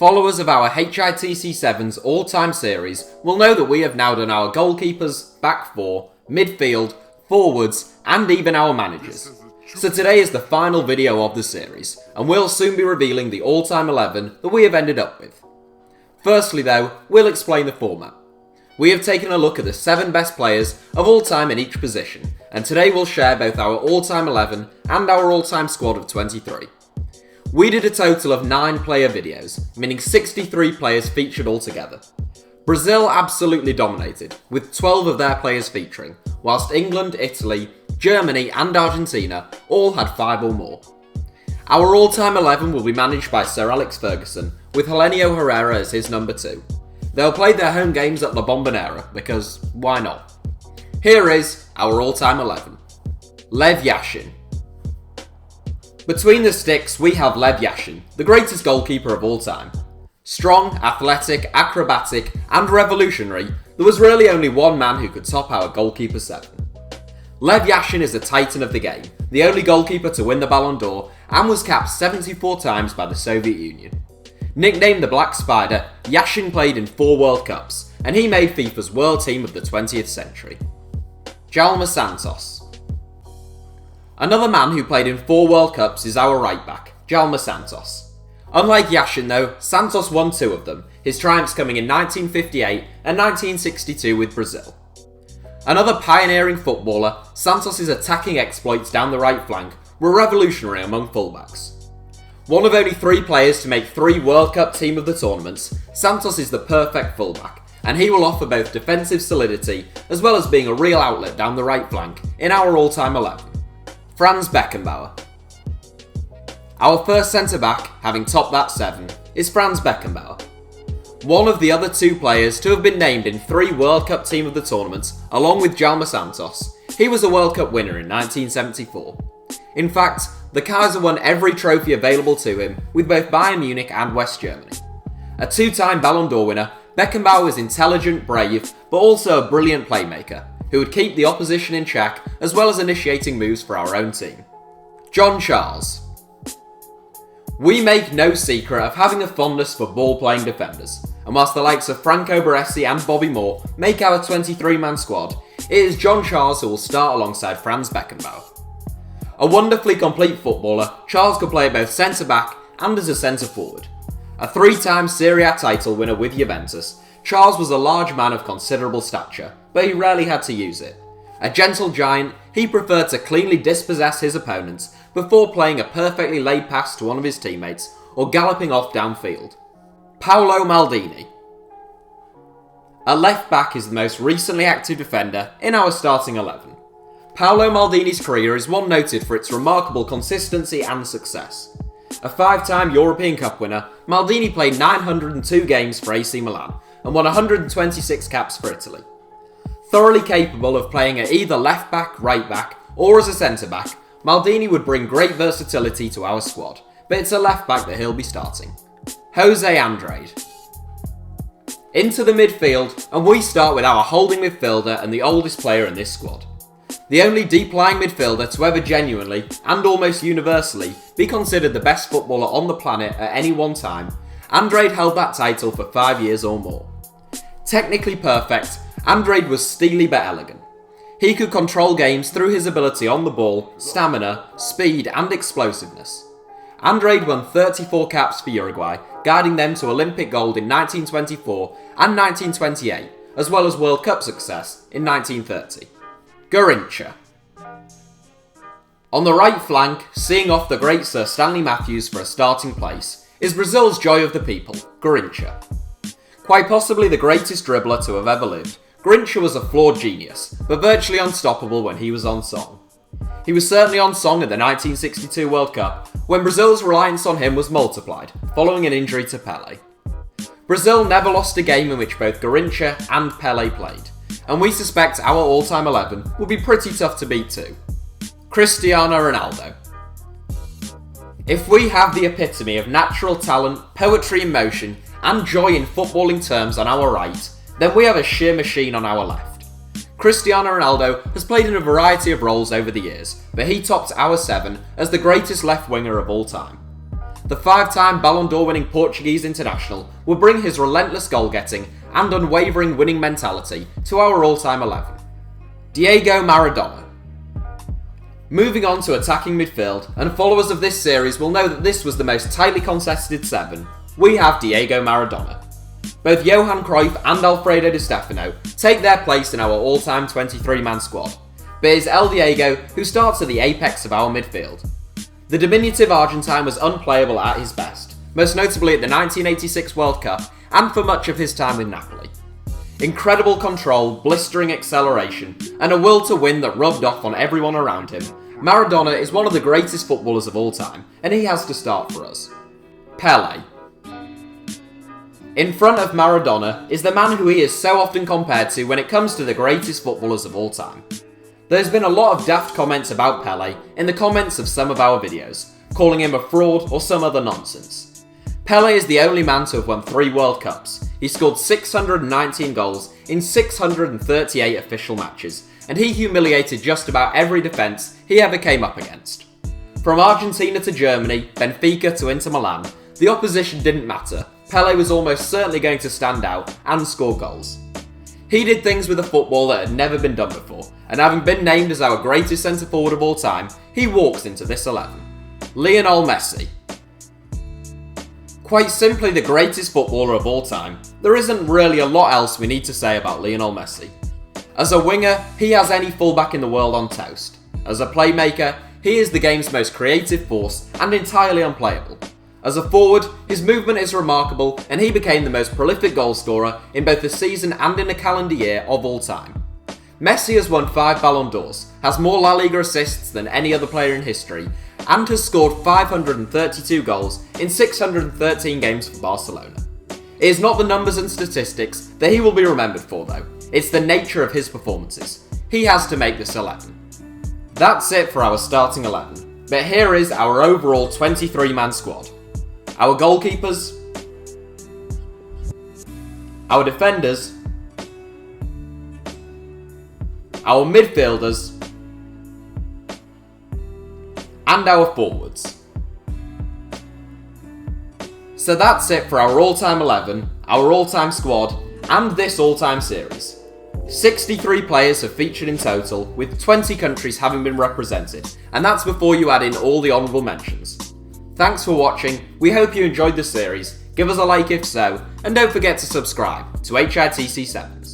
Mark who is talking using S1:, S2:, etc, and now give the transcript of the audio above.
S1: Followers of our HITC Sevens all-time series will know that we have now done our goalkeepers, back four, midfield, forwards, and even our managers. So today is the final video of the series, and we'll soon be revealing the all-time 11 that we have ended up with. Firstly though, we'll explain the format. We have taken a look at the 7 best players of all time in each position, and today we'll share both our all-time 11 and our all-time squad of 23. We did a total of 9 player videos, meaning 63 players featured altogether. Brazil absolutely dominated, with 12 of their players featuring, whilst England, Italy, Germany and Argentina all had 5 or more. Our all-time 11 will be managed by Sir Alex Ferguson, with Helenio Herrera as his number 2. They'll play their home games at La Bombonera, because why not? Here is our all-time 11. Lev Yashin. Between the sticks we have Lev Yashin, the greatest goalkeeper of all time. Strong, athletic, acrobatic and revolutionary, there was really only one man who could top our goalkeeper 7. Lev Yashin is a titan of the game, the only goalkeeper to win the Ballon d'Or and was capped 74 times by the Soviet Union. Nicknamed the Black Spider, Yashin played in 4 World Cups, and he made FIFA's World Team of the 20th century. Djalma Santos. Another man who played in 4 World Cups is our right back, Djalma Santos. Unlike Yashin though, Santos won 2 of them, his triumphs coming in 1958 and 1962 with Brazil. Another pioneering footballer, Santos' attacking exploits down the right flank were revolutionary among fullbacks. One of only 3 players to make 3 World Cup Team of the tournaments, Santos is the perfect fullback, and he will offer both defensive solidity as well as being a real outlet down the right flank in our all-time 11. Franz Beckenbauer. Our first centre-back, having topped that 7, is Franz Beckenbauer. One of the other 2 players to have been named in 3 World Cup Team of the tournaments, along with Djalma Santos. He was a World Cup winner in 1974. In fact, the Kaiser won every trophy available to him with both Bayern Munich and West Germany. A 2-time Ballon d'Or winner, Beckenbauer was intelligent, brave, but also a brilliant playmaker, who would keep the opposition in check as well as initiating moves for our own team. John Charles. We make no secret of having a fondness for ball-playing defenders, and whilst the likes of Franco Baresi and Bobby Moore make our 23-man squad, it is John Charles who will start alongside Franz Beckenbauer. A wonderfully complete footballer, Charles could play both centre-back and as a centre-forward. A 3-time Serie A title winner with Juventus, Charles was a large man of considerable stature, but he rarely had to use it. A gentle giant, he preferred to cleanly dispossess his opponents before playing a perfectly laid pass to one of his teammates or galloping off downfield. Paolo Maldini. A left back is the most recently active defender in our starting 11. Paolo Maldini's career is one noted for its remarkable consistency and success. A 5-time European Cup winner, Maldini played 902 games for AC Milan and won 126 caps for Italy. Thoroughly capable of playing at either left back, right back, or as a centre back, Maldini would bring great versatility to our squad, but it's a left back that he'll be starting. Jose Andrade. Into the midfield, and we start with our holding midfielder and the oldest player in this squad. The only deep-lying midfielder to ever genuinely, and almost universally, be considered the best footballer on the planet at any one time, Andrade held that title for 5 years or more. Technically perfect, Andrade was steely but elegant. He could control games through his ability on the ball, stamina, speed and explosiveness. Andrade won 34 caps for Uruguay, guiding them to Olympic gold in 1924 and 1928, as well as World Cup success in 1930. Garrincha. On the right flank, seeing off the great Sir Stanley Matthews for a starting place, is Brazil's joy of the people, Garrincha. Quite possibly the greatest dribbler to have ever lived, Garrincha was a flawed genius, but virtually unstoppable when he was on song. He was certainly on song at the 1962 World Cup, when Brazil's reliance on him was multiplied, following an injury to Pele. Brazil never lost a game in which both Garrincha and Pele played, and we suspect our all-time 11 will be pretty tough to beat too. Cristiano Ronaldo. If we have the epitome of natural talent, poetry in motion, and joy in footballing terms on our right, then we have a sheer machine on our left. Cristiano Ronaldo has played in a variety of roles over the years, but he topped our 7 as the greatest left winger of all time. the 5-time Ballon d'Or winning Portuguese international would bring his relentless goal-getting and unwavering winning mentality to our all-time 11. Diego Maradona. Moving on to attacking midfield, and followers of this series will know that this was the most tightly contested 7. We have Diego Maradona. Both Johan Cruyff and Alfredo Di Stefano take their place in our all-time 23-man squad, but it is El Diego who starts at the apex of our midfield. The diminutive Argentine was unplayable at his best, most notably at the 1986 World Cup and for much of his time with Napoli. Incredible control, blistering acceleration, and a will to win that rubbed off on everyone around him, Maradona is one of the greatest footballers of all time, and he has to start for us. Pele. In front of Maradona is the man who he is so often compared to when it comes to the greatest footballers of all time. There's been a lot of daft comments about Pele in the comments of some of our videos, calling him a fraud or some other nonsense. Pele is the only man to have won 3 World Cups. He scored 619 goals in 638 official matches, and he humiliated just about every defence he ever came up against. From Argentina to Germany, Benfica to Inter Milan, the opposition didn't matter. Pele was almost certainly going to stand out and score goals. He did things with a football that had never been done before, and having been named as our greatest centre forward of all time, he walks into this 11. Lionel Messi. Quite simply the greatest footballer of all time, there isn't really a lot else we need to say about Lionel Messi. As a winger, he has any fullback in the world on toast. As a playmaker, he is the game's most creative force and entirely unplayable. As a forward, his movement is remarkable and he became the most prolific goalscorer in both a season and in a calendar year of all time. Messi has won 5 Ballon d'Ors, has more La Liga assists than any other player in history, and has scored 532 goals in 613 games for Barcelona. It is not the numbers and statistics that he will be remembered for though, it's the nature of his performances. He has to make this 11. That's it for our starting 11, but here is our overall 23-man squad. Our goalkeepers, our defenders, our midfielders, and our forwards. So that's it for our all-time 11, our all-time squad, and this all-time series. 63 players have featured in total, with 20 countries having been represented, and that's before you add in all the honourable mentions. Thanks for watching, we hope you enjoyed the series, give us a like if so, and don't forget to subscribe to HITC Sevens.